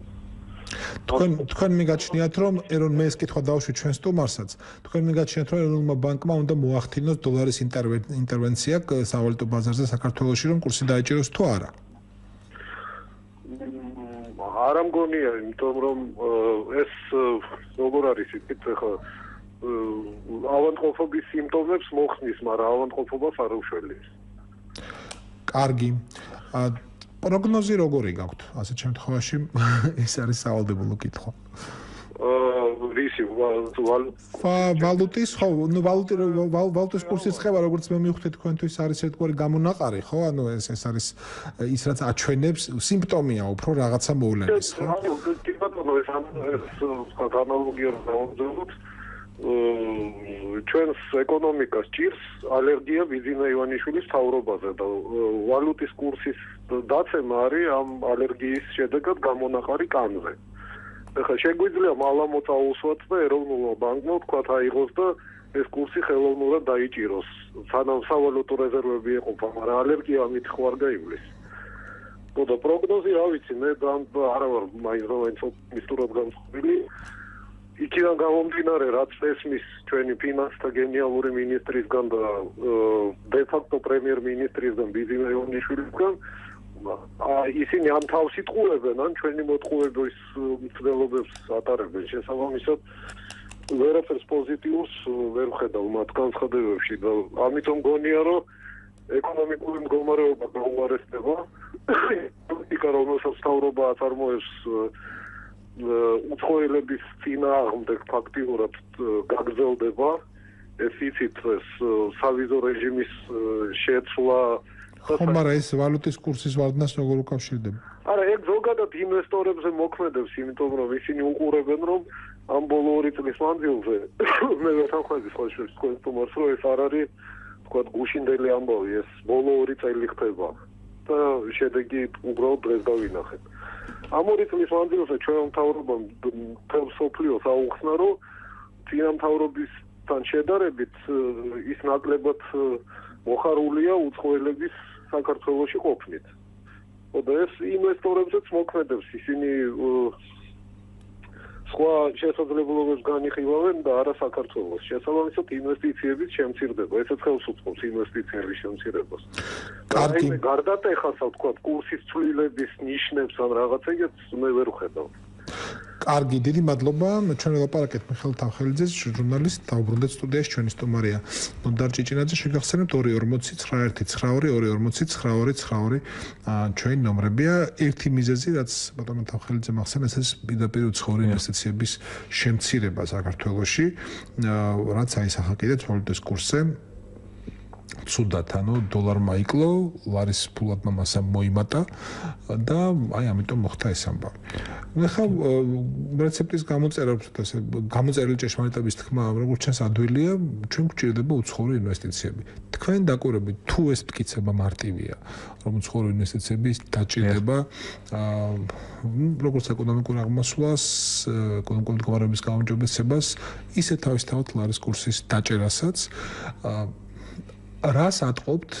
თქვენ მიგაჩნიათ, რომ მე ეს კითხვა დავშვი ჩვენ სტუმარსაც, თქვენ მიგაჩნიათ, რომ ეროვნულმა ბანკმა უნდა მოახდინოს დოლარის ინტერვენცია სავალუტო ბაზარზე საქართველოში, რომ კურსი დაეჭიროს თუ არა? არა მგონია, იმიტომ რომ ეს როგორ არის იცით, ხა ავადმყოფობის სიმპტომებს მოხსნის, მაგრამ ავადმყოფობას არ უშველის. კარგი. პროგნოზი როგორი გაქვთ? ასეთ შემთხვევაში ეს არის სავალდებულო კითხვა. რისი ვალუტის, ხო, ნუ ვალუტის კურსის ხება, როგორც მე მივხვდი თქვენთვის არის ერთგვარი გამონაყარი, ხო? ანუ ეს არის ის რაც აჩვენებს სიმპტომია უფრო რაღაცა მოვლენის, ხო? ანუ კი ბატონო, ეს ანალოგია დავამზადოთ. ჩვენს ეკონომიკას ჭირს ალერგია ბიზნეს ივანიშვილის მთავრობაზე და ვალუტის კურსის დაცემა არის ამ ალერგიის შედეგად გამონაყარი კანზე. ეხლა შეგვიძლია მალამოწა უსვათ და ეროვნულმა ბანკმა თქვათ აიღოს და ეს კურსი ხელოვნურად დაიჭიროს. სანამ სავალუტო რეზერვები ეყოფა, მაგრამ ალერგია ამით ხო არ გაივლის. და პროგნოზი რა ვიცი, მე არა ვარ მაინც ოპტიმისტურად განწყობილი. იქიდან გამომდინარე, რაც ესმის ჩვენი ფინანსთა გენიალური ministrisგან და დე-ფაქტო პრემიერ-მინისტრისგან ბიზნეს ივანიშვილისგან, ისინი ამ თავს იტყუებენ, ან ჩვენი მოტყუების მცდელობებს ატარებენ. შესაბამისად, ვერაფერს პოზიტიურს ვერ ვხედავ მათ განცხადებებში და ამიტომ მგონია, რომ ეკონომიკური მდგომარეობა გაუარესდება. პოლიტიკა, რომელსაც მთავრობა აწარმოებს უცხოელების წინააღმდეგ ფაქტიურად გაგრძელდება. ეს იცით, ეს სავიზო რეჟიმის შეცვლა. ხომ არა ეს ვალუტის კურსის ვარდნას როგორ უკავშირდება? არა, ეგ ზოგადად ინვესტორებზე მოქმედებს, იმიტომ რომ ისინი უყურებენ, რომ ამ ბოლო 2 წლის მანძილზე მე ვეთანხმები სხვა შორის თქვენ სტუმარს, რომ ეს არ არის თქვა გუშინდელი ამბავი, ეს ბოლო 2 წელი ხდება და შედეგი უბრალოდ დღეს გავინახეთ. ამ 2 წლის მანძილზე ჩვენ მთავრობამ მთელ სოფლიოს აუხსნა, რომ წინამთავრობისთან შედარებით ის ნაკლებად მოხარულია უცხოელების საქართველოში ყოფნით. და ეს ინვესტორებზეც მოქმედებს, ისინი სხვა შესაძლებლობებს განიხილავენ და არა საქართველოს. შესაბამისად ინვესტიციების შემცირდება, ესეც ხელს უწყობს ინვესტიციების შემცირებას. კარგი. გარდატეხასა თქვა კურსის ცვლილების ნიშნებს ან რაღაცა ეგეც მე ვერ ვხედავ. კარგი, დიდი მადლობა. ჩვენ ველაპარაკეთ მიხეილ თავხელიძეს, ჟურნალისტ, დაუბრუნდეთ სტუდიაში ჩვენი სტუმარია. ნოდარ ჭიჭინაძე, შეგახსენებთ 24091924292 ჩვენი ნომრებია. ერთი მიზეზი, რაც ბატონო თავხელიძე მახსენეს, ეს პირდაპირ უცხოური ინვესტიციების შემცირება საქართველოში, რაც აისახა კიდეც ვალუტის კურსზე. ცუდად, დოლარმა იკლო, ლარის ფულად მასა მოიმატა და აი ამიტომ მოხდა ეს ამბავი. ახლა რეცეპტის გამოწერილი ჭეშმარიტების თქმა, როგორც ჩანს ადვილია, ჩვენ გვჭირდება უცხოური ინვესტიციები. თქვენ დაკვირვებით, თუ ეს მტკიცება მარტივია, რომ უცხოური ინვესტიციების დაჭირდება, როგორც ეკონომიკურ აღმასვლას, ეკონომიკური მდგომარეობის გაუმჯობესებას, ისე თავისთავად ლარის კურსის დაჭერასაც, რას ატყობთ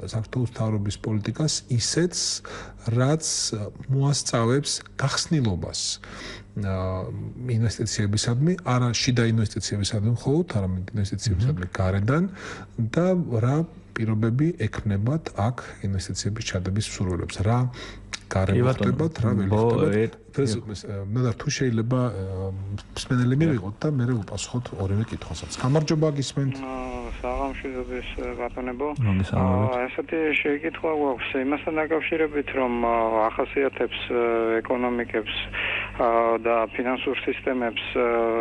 საქართველოს მთავრობის პოლიტიკას ისეც, რაც მოასწავებს გახსნილობას ინვესტიციებისადმი, არა შიდა ინვესტიციებისადმი მხოლოდ, არამედ ინვესტიციებისადმი გარედან და რა პირობები ექნებათ აქ ინვესტიციების ჩადების მსურველებს, რა გარე ხდებათ, რა ველი ხდებათ. ნადა თუ შეიძლება მსმენელი მივიღოთ და მე ვუპასუხოთ ორივე კითხვასაც. გამარჯობა გისმენთ. საღამოშიდობის ბატონებო. ესეთი შეკითხვა გვაქვს იმასთან დაკავშირებით, რომ ახასიათებს ეკონომიკებს და ფინანსურ სისტემებს,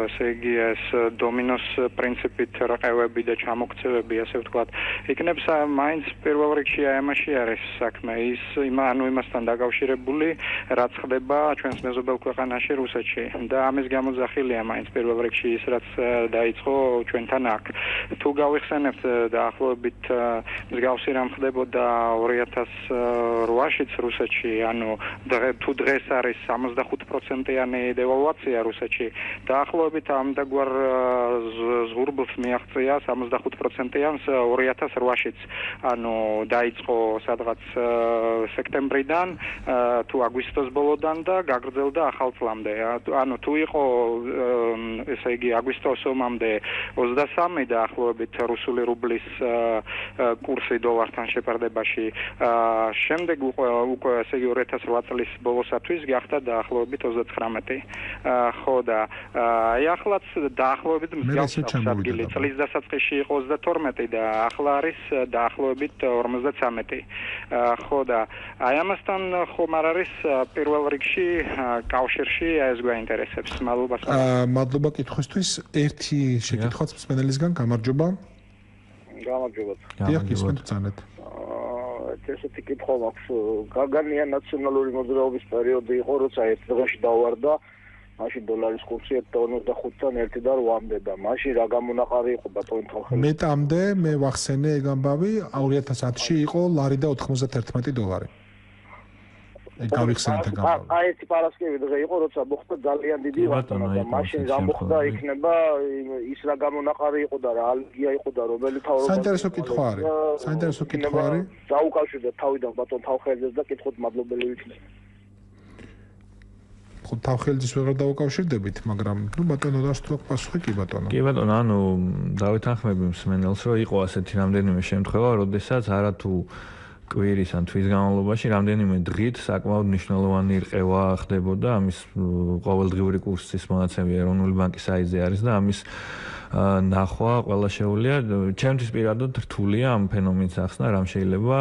ესე იგი ეს დომინოს პრინციპით რყევები და ჩამოქცევები, ასე ვთქვათ, იქნებს მაინც პირველ რიგში ამაში არის საქმე, ის იმასთან დაკავშირებული, რაც ხდება ჩვენს მეზობელ ქვეყანაში რუსეთში და ამის გამოძახილია მაინც პირველ რიგში ის, რაც დაიწყო ჩვენთან აქ. თუ გავიხსენებთ დაახლოებით მსგავსი რამ ხდებოდა 2008-ში რუსეთში, ანუ თუ დღეს არის 65%-იანი დევალვაცია რუსეთში, დაახლოებით ამდაგვარ ზღურბლს მიაღწია 65%-იანს 2008-ში, ანუ დაიწყო სადღაც სექტემბრიდან თუ აგვისტოს ბოლოდან და გაგრძელდა ახალ წლამდე. ანუ თუ იყო ესე იგი აგვისტოს ომამდე 23 დაახლოებით რუსული რუბლის კურსი დოლართან შეფარდებაში, შემდეგ უკვე ესე იგი 2008 წლის ბოლოსათვის გახდა დაახლოებით 39. ხო და აი ახლაც დაახლოებით მსგავსი ადგილი წლის დასაწყისში იყო 32 და ახლა არის დაახლოებით 53. ხო და აი ამასთან ხომ არ არის პირველ რიგში კავშირში ეს გვაინტერესებს. მადლობა. მადლობა კითხვისთვის. ერთი შეკითხვაც მსმენელისგან, გამარჯობა. გამარჯობა. დიახ, გისმენთ წანეთ. ესეთი კითხვა მაქვს. გაგანია ნაციონალური მოძრაობის პერიოდი იყო, როცა ერთ დღეში დავარდა, მაშინ დოლარის კურსი 1.45-დან 1.8-მდე და მაშინ რა გამონაყარი იყო ბატონი თავხელი? მეტამდე მე ვახსენე ეგ ამბავი, 2010-ში იყო ლარი და 91 დოლარი. გავიხსენეთ ეგ ამბავი. აი ეს პარასკევი დღე იყო, როცა მოხდა ძალიან დიდი ვატანა და მაშინ რა მოხდა იქნება ის რა გამონაყარი იყო და რა ალგია იყო და რომელი თავრობა. საინტერესო კითხვა არის. საინტერესო კითხვა არის. დაუკავშირდა თავიდან ბატონ თავხელიძეს და კითხოთ მადლობელი ვიქნები. ხო თავხელიძეს ვეღარ დაუკავშირდებით, მაგრამ ნუ ბატონო დასთვალ პასუხი კი ბატონო. კი ბატონო, ანუ დავითანხმები მსმენელს, რომ იყო ასეთი რამდენიმე შემთხვევა, როდესაც არათუ კვირის ან თვის განმავლობაში რამდენიმე დღით საკმაოდ მნიშვნელოვანი რყევა ხდებოდა ამის ყოველდღიური კურსის მონაცემი ეროვნული ბანკის საიტზე არის და ამის ნახვა ყველა შეუძლია. ჩემთვის პირადად რთულია ამ ფენომენს ახსნა, რამ შეიძლება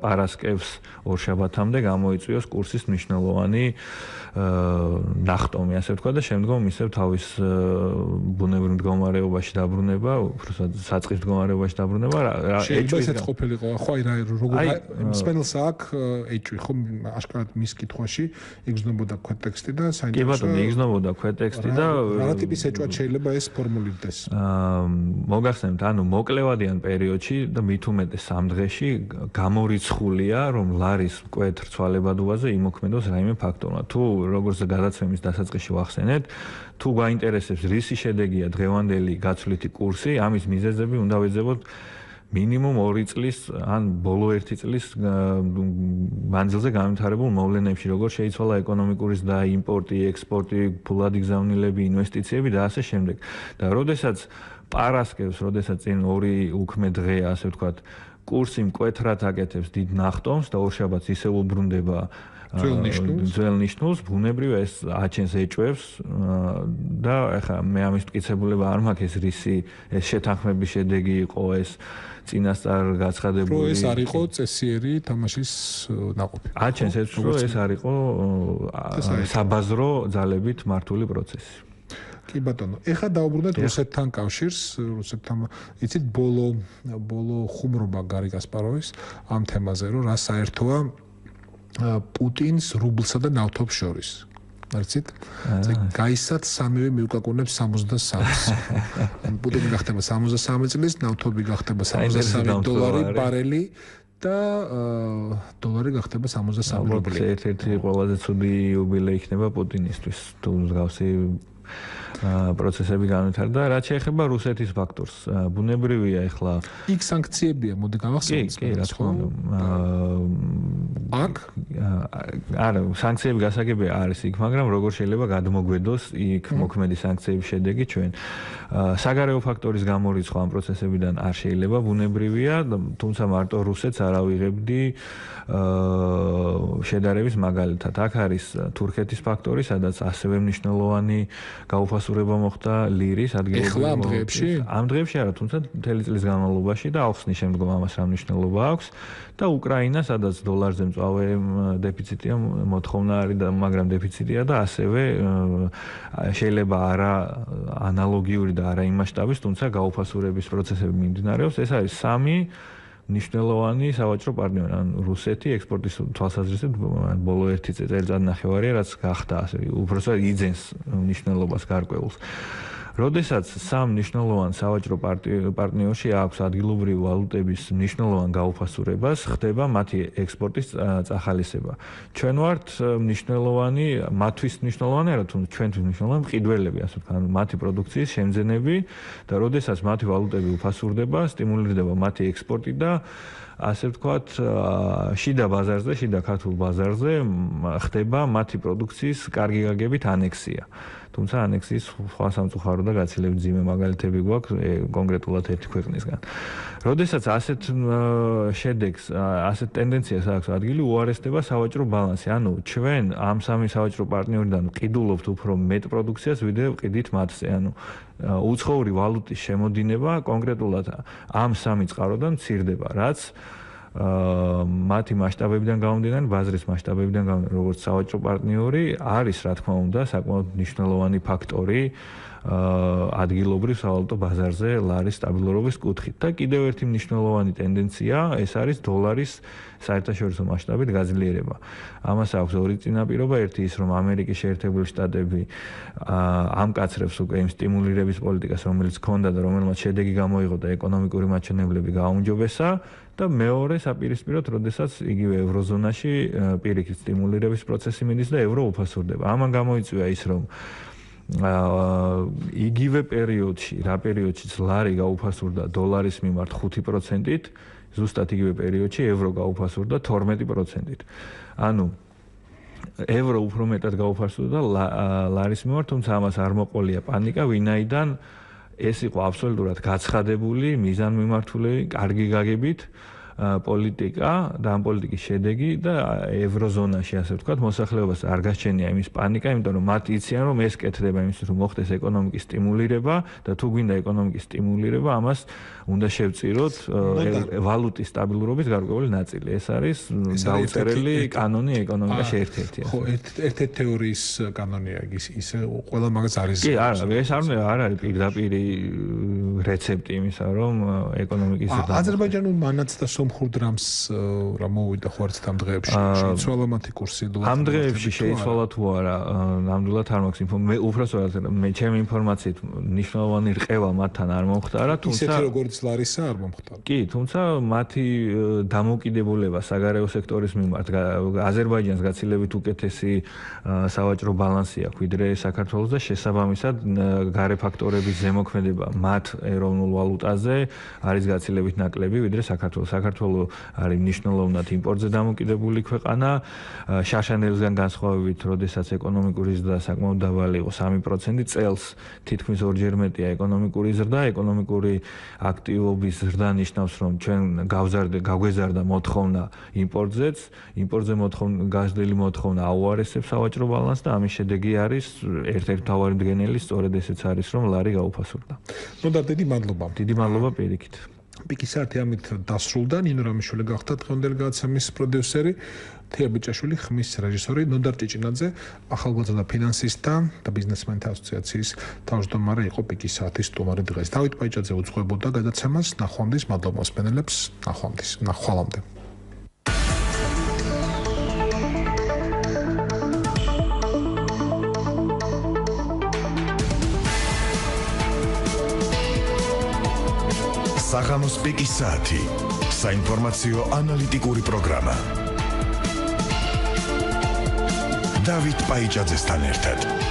პარასკევს ორშაბათამდე გამოიწვიოს კურსის მნიშვნელოვანი ნახტომი, ასე ვთქვა და შემდგომ ისევ თავის ბუნებრივ მდგომარეობაში დაბრუნება, უბრალოდ საწყის მდგომარეობაში დაბრუნება. შეიძლება ესეც ყოფილიყო, ხო აი რა როგორ სპენელს აქ ეჭვი, ხო აშკარად მის კითხვაში იგრძნობოდა ქვეტექსტი და საინტერესო. კი ბატონო, იგრძნობოდა ქვეტექსტი და რა ტიპის ეჭვად შეიძლება ეს ფორმულირდეს? მოხდეს? მოგახსენებთ, ანუ მოკლევადიან პერიოდში და მით უმეტეს 3 დღეში გამორიცხულია, რომ ლარის მკვეთრ ცვალებადობაზე იმოქმედოს რაიმე ფაქტორმა. თუ როგორც გადაცემის დასაწყისში ვახსენეთ, თუ გაინტერესებს რისი შედეგია დღევანდელი გაცვლითი კურსი, ამის მიზეზები უნდა ვეძებოთ მინიმუმ 2 წლის ან ბოლო 1 წლის მანძილზე განვითარებულ მოვლენებში, როგორ შეიცვალა ეკონომიკური ზრდა, იმპორტი, ექსპორტი, ფულადი გზავნილები, ინვესტიციები და ასე შემდეგ. და როდესაც პარასკევს, როდესაც წინ 2 უქმე დღეა, ასე ვთქვათ, კურსი მკვეთრად აკეთებს დიდ ნახტომს და ორშაბათს ისევ უბრუნდება ძველ ნიშნულს, ბუნებრივია ეს აჩენს ეჭვებს და ახლა მე ამის მტკიცებულება არ მაქვს ეს რისი ეს შეთანხმების შედეგი იყო ეს წინასწარ გაცხადებული ეს არ იყო წესიერი თამაშის ნაყოფი. აჩენს ეს რომ ეს არ იყო საბაზრო ძალებით მართული პროცესი. კი ბატონო, ეხლა დაუბრუნდეთ რუსეთთან კავშირს, რუსეთთან იცით ბოლო ხუმრობა გარი კასპაროვის ამ თემაზე, რომ რა საერთოა პუტინს რუბლსა და ნავთობს შორის. არცით? გაისად სამივე მიუკაკუნებს 63-ს. პუტინი გახდება 63 წლის, ნავთობი გახდება 63 დოლარი ბარელი და დოლარი გახდება 63 რუბლი. ერთ-ერთი ყველაზე ცუდი იუბილე იქნება პუტინისთვის, თუ მსგავსი პროცესები განვითარდა. რაც შეეხება რუსეთის ფაქტორს, ბუნებრივია ეხლა იქ სანქციებია, მოდი გავახსენოთ. კი, რა თქმა უნდა. არა, სანქციები გასაგებია არის იქ, მაგრამ როგორ შეიძლება გადმოგვედოს იქ მოქმედი სანქციების შედეგი ჩვენ. საგარეო ფაქტორის გამორიცხვა ამ პროცესებიდან არ შეიძლება, ბუნებრივია, თუმცა მარტო რუსეთს არ ავიღებდი შედარების მაგალითად. აქ არის თურქეთის ფაქტორი, სადაც ასევე მნიშვნელოვანი გაუფასურება მოხდა ლირის ადგილობრივ. ეხლა ამ დღეებში? ამ დღეებში არა, თუმცა მთელი წლის განმავლობაში და ახსნის შემდგომ ამას რა მნიშვნელობა აქვს და უკრაინა, სადაც დოლარზე მწვავე დეფიციტია, მოთხოვნა არის და მაგრამ დეფიციტია და ასევე შეიძლება არა ანალოგიური და არა იმ მასშტაბის, თუმცა გაუფასურების პროცესები მიმდინარეობს. ეს არის 3 ნიშნულოვანი სავაჭრო პარტნიორი, ან რუსეთი ექსპორტის თვალსაზრისით ბოლო 1 წელიწადნახევარია, რაც გახდა ასე, უბრალოდ იძენს ნიშნულობას გარკვეულს. როდესაც 3 ნიშნულოვან სავაჭრო პარტნიორში აქვს ადგილობრივი ვალუტების ნიშნულოვან გაუფასურებას, ხდება მათი ექსპორტის წახალისება. ჩვენ ვართ ნიშნულოვანი, მათთვის ნიშნულოვანი არა, თუმცა ჩვენთვის მნიშვნელოვანი მყიდველები, ასე ვთქვათ, მათი პროდუქციის შემძენები და როდესაც მათი ვალუტები უფასურდება, სტიმულირდება მათი ექსპორტი და ასე ვთქვათ, შიდა ბაზარზე, შიდა ქართულ ბაზარზე ხდება მათი პროდუქციის კარგი გაგებით ანექსია. თუმცა ანექსიის სხვა სამწუხარო და გაცილებით ძიმე მაგალითები გვაქვს კონკრეტულად ერთი ქვეყნისგან. როდესაც ასეთ შედეგს, ასეთ ტენდენციას აქვს ადგილი, უარესდება სავაჭრო ბალანსი. ანუ ჩვენ ამ 3 სავაჭრო პარტნიორიდან ყიდულობთ უფრო მეტ პროდუქციას, ვიდრე ვყიდით მათზე. ანუ უცხოური ვალუტის შემოდინება კონკრეტულად ამ 3 წყაროდან მცირდება, რაც მათი მასშტაბებიდან გამომდინარე, ბაზრის მასშტაბებიდან გამომდინარე, როგორც სავაჭრო პარტნიორი არის, რა თქმა უნდა, საკმაოდ მნიშვნელოვანი ფაქტორი ადგილობრივ სავალუტო ბაზარზე ლარის სტაბილურობის კუთხით. და კიდევ ერთი მნიშვნელოვანი ტენდენცია, ეს არის დოლარის საერთაშორისო მასშტაბით გაძლიერება. ამას აქვს 2 წინაპირობა, ერთი ის, რომ ამერიკის შეერთებული შტატები ამკაცრებს უკვე იმ სტიმულირების პოლიტიკას, რომელიც ჰქონდა და რომელმაც შედეგი გამოიღო და ეკონომიკური მაჩვენებლები გააუმჯობესა. და მეორე საპირისპიროდ, როდესაც იგივე ევროზონაში პირიქით სტიმულირების პროცესი მიდის და ევრო უფასურდება. ამან გამოიწვია ის, რომ იგივე პერიოდში, რა პერიოდშიც ლარი გაუფასურდა დოლარის მიმართ 5%-ით, ზუსტად იგივე პერიოდში ევრო გაუფასურდა 12%-ით. ანუ ევრო უფრო მეტად გაუფასურდა ლარის მიმართ, თუმცა ამას არ მოყოლია პანიკა, ვინაიდან ეს იყო აბსოლუტურად გაცხადებული, მიზანმიმართული, კარგი გაგებით პოლიტიკა და ამ პოლიტიკის შედეგი და ევროზონაში, ასე ვთქვათ, მოსახლეობას არ გაჩენია იმის პანიკა, იმიტომ რომ მათ იციან, რომ ეს კეთდება იმისთვის, რომ მოხდეს ეკონომიკის სტიმულირება და თუ გვინდა ეკონომიკის სტიმულირება, ამას უნდა შევწიროთ ვალუტის სტაბილურობის გარკვეული ნაწილი. ეს არის დაუწერელი კანონი ეკონომიკაში ერთ-ერთი. ხო, ერთ-ერთი თეორიის კანონია ისე ყველა მაგას არის. კი, არა, ეს არ არის პირდაპირი რეცეპტი იმისა, რომ ეკონომიკის აზერბაიჯანულ მანაც და სომხურ დრამს რა მოვიდა ხო არც ამ დღეებში შეიცვალა მათი კურსი ამ დღეებში შეიცვალა თუ არა ნამდვილად არ მაქვს ინფო მე უბრალოდ მე ჩემი ინფორმაციით ნიშნულოვანი რყევა მათთან არ მომხდარა თუმცა ისეთი როგორც ლარისა არ მომხდარა კი თუმცა მათი დამოუკიდებულება საგარეო სექტორის მიმართ აზერბაიჯანს გაცილებით უკეთესი სავაჭრო ბალანსი აქვს ვიდრე საქართველოს და შესაბამისად გარე ფაქტორების ზემოქმედება მათ ეროვნულ ვალუტაზე არის გაცილებით ნაკლები ვიდრე საქართველოს. საქართველოს არის მნიშვნელოვნად იმპორტზე დამოკიდებული ქვეყანა. შაშანელისგან განსხვავებით, როდესაც ეკონომიკური ზრდა საკმაოდ დაბალი იყო 3%, წელს თითქმის ორჯერ მეტია ეკონომიკური ზრდა. ეკონომიკური აქტივობის ზრდა ნიშნავს, რომ ჩვენ გაგვეზარდა მოთხოვნა იმპორტზეც, იმპორტზე გაზრდილი მოთხოვნა აუარესებს სავაჭრო ბალანსს და ამის შედეგი არის ერთ-ერთი მთავარი მდგენელი, სწორედ ესეც არის, რომ ლარი გაუფასურდა. ნუ და დიდი მადლობა. დიდი მადლობა პირიქით. პიკისარტი ამით დასრულდა. ნინო რამიშვილი გახდა დღევანდელი გადაცემის პროდიუსერი, თია ბიჭაშვილი ხმის რეჟისორი, ნოდარ ჭიჭინაძე ახალგაზრდა ფინანსისტთა და ბიზნესმენთა ასოციაციის თავმჯდომარე იყო პიკისარტის სტუმარი დღეს. დავით პაიჭაძე უძღვებოდა გადაცემას. ნახვამდის მადლობა მოსმენელებს. ნახვალამდე. საღამოს პიკის საათი საინფორმაციო ანალიტიკური პროგრამა დავით პაიჭაძესთან ერთად